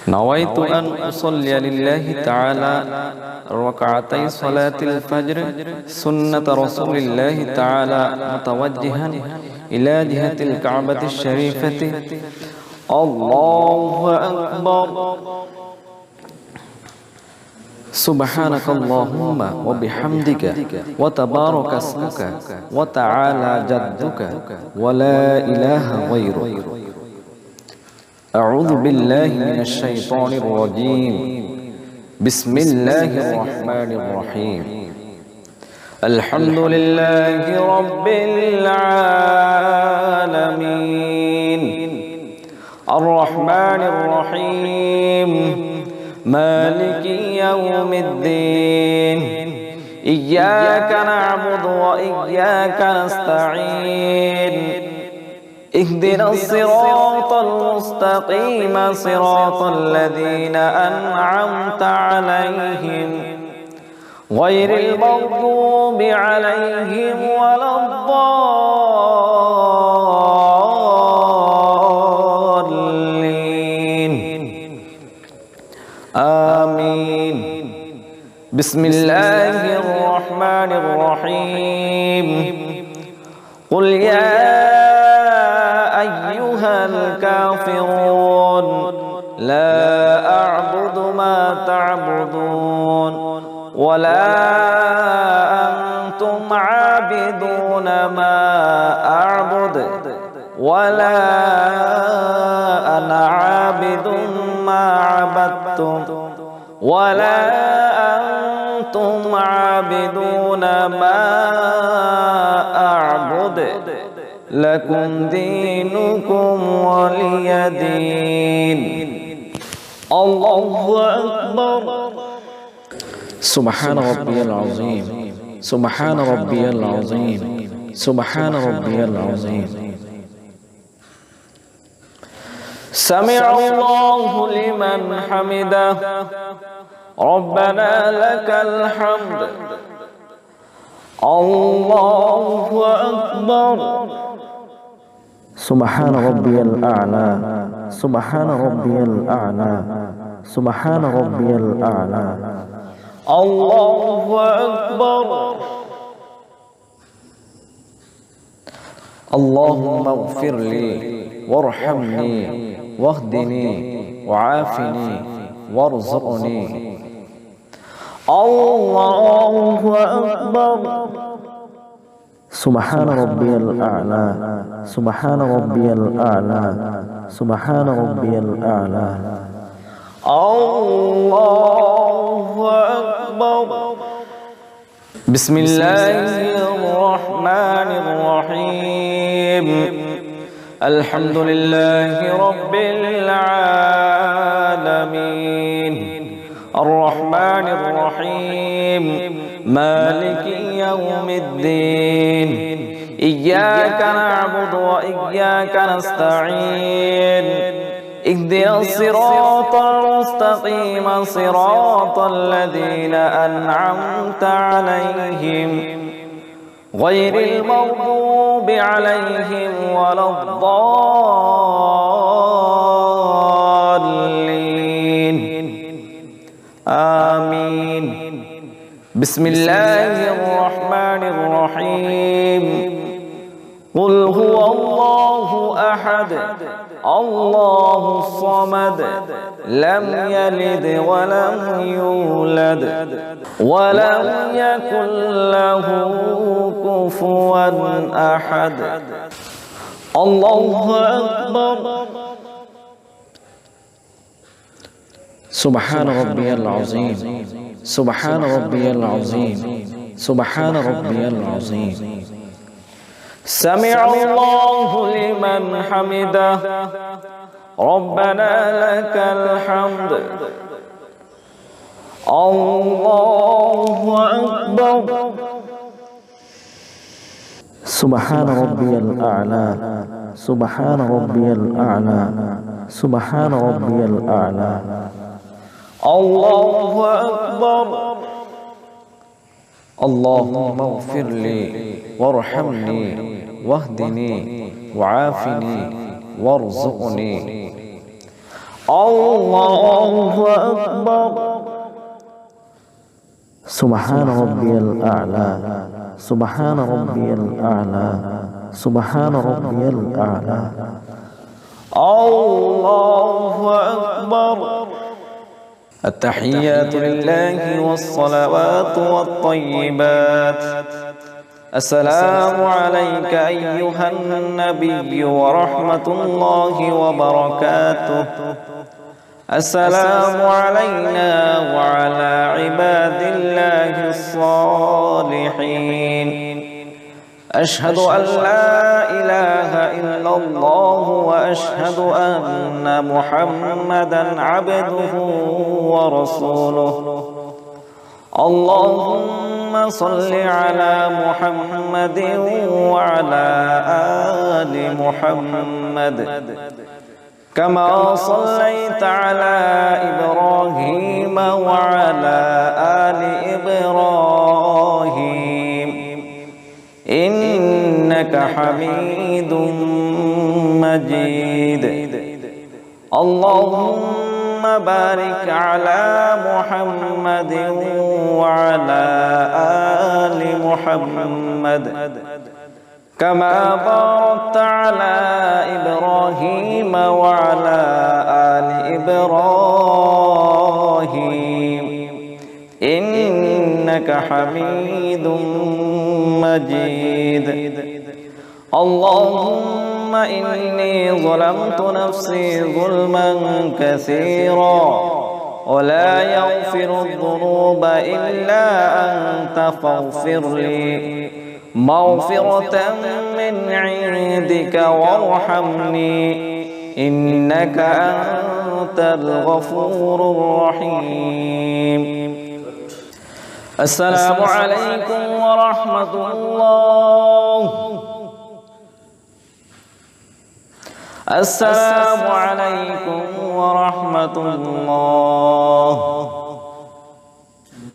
نويت أن أصلي لله تعالى ركعتي صلاة الفجر سنة رسول الله تعالى متوجها إلى جهة الكعبة الشريفة. الله أكبر. سبحانك اللهم وبحمدك وتبارك اسمك وتعالى جدك ولا إله غيرك. أعوذ بالله من الشيطان الرجيم. بسم الله الرحمن الرحيم. الحمد لله رب العالمين الرحمن الرحيم مالك يوم الدين. إياك نعبد وإياك نستعين. اهدنا الصراط المستقيم صراط الذين أنعمت عليهم غير المغضوب عليهم ولا الضالين. آمين. بسم الله الرحمن الرحيم. قل يا أيها الكافرون لا أعبد ما تعبدون ولا أنتم عابدون ما أعبد ولا أنا عابد ما عبدتم ولا أنتم عابدون ما أعبد لكم دينكم ولي دين. الله أكبر. سبحان ربي العظيم سبحان ربي العظيم سبحان ربي العظيم. سمع الله لمن حمده. ربنا لك الحمد. الله أكبر. سبحان ربي الأعلى سبحان ربي الأعلى سبحان ربي الأعلى. الله أكبر. اللهم اغفر لي وارحمني واهدني وعافني وارزقني. الله أكبر. سبحان ربي الأعلى سبحان ربي الأعلى سبحان ربي الأعلى. الله أكبر. بسم الله الرحمن الرحيم. الحمد لله رب العالمين الرحمن الرحيم مالك يوم الدين. إياك نعبد وإياك نستعين. اهدنا الصراط المستقيم صراط الذين أنعمت عليهم غير المغضوب عليهم ولا الضالين. آمين. بسم الله الرحمن الرحيم. قل هو الله أحد الله الصمد لم يلد ولم يولد ولم يكن له كفوا أحد. الله أكبر. سبحان ربي العظيم سبحان ربي العظيم سبحان ربي العظيم. سمع الله لمن حمده. ربنا لك الحمد. الله أكبر. سبحان ربي الأعلى سبحان ربي الأعلى سبحان ربي الأعلى. الله أكبر. اللهم اغفر لي وارحمني واهدني وعافني وارزقني. الله أكبر سبحان ربي الأعلى سبحان ربي الأعلى سبحان ربي الأعلى الله أكبر التحيات لله والصلوات والطيبات السلام عليك أيها النبي ورحمة الله وبركاته السلام علينا وعلى عباد الله الصالحين أشهد أن لا إله إلا الله وأشهد أن محمدا عبده ورسوله اللهم صل على محمد وعلى آل محمد كما صليت على إبراهيم وعلى آل إبراهيم إنك حميد مجيد اللهم بارك على محمد وعلى آل محمد كما باركت على إبراهيم وعلى آل إبراهيم إنك حميد مجيد اللهم إني ظلمت نفسي ظلما كثيرا ولا يغفر الذنوب إلا أنت فاغفر لي مغفرة من عندك وارحمني إنك أنت الغفور الرحيم السلام عليكم ورحمة الله السلام عليكم ورحمة الله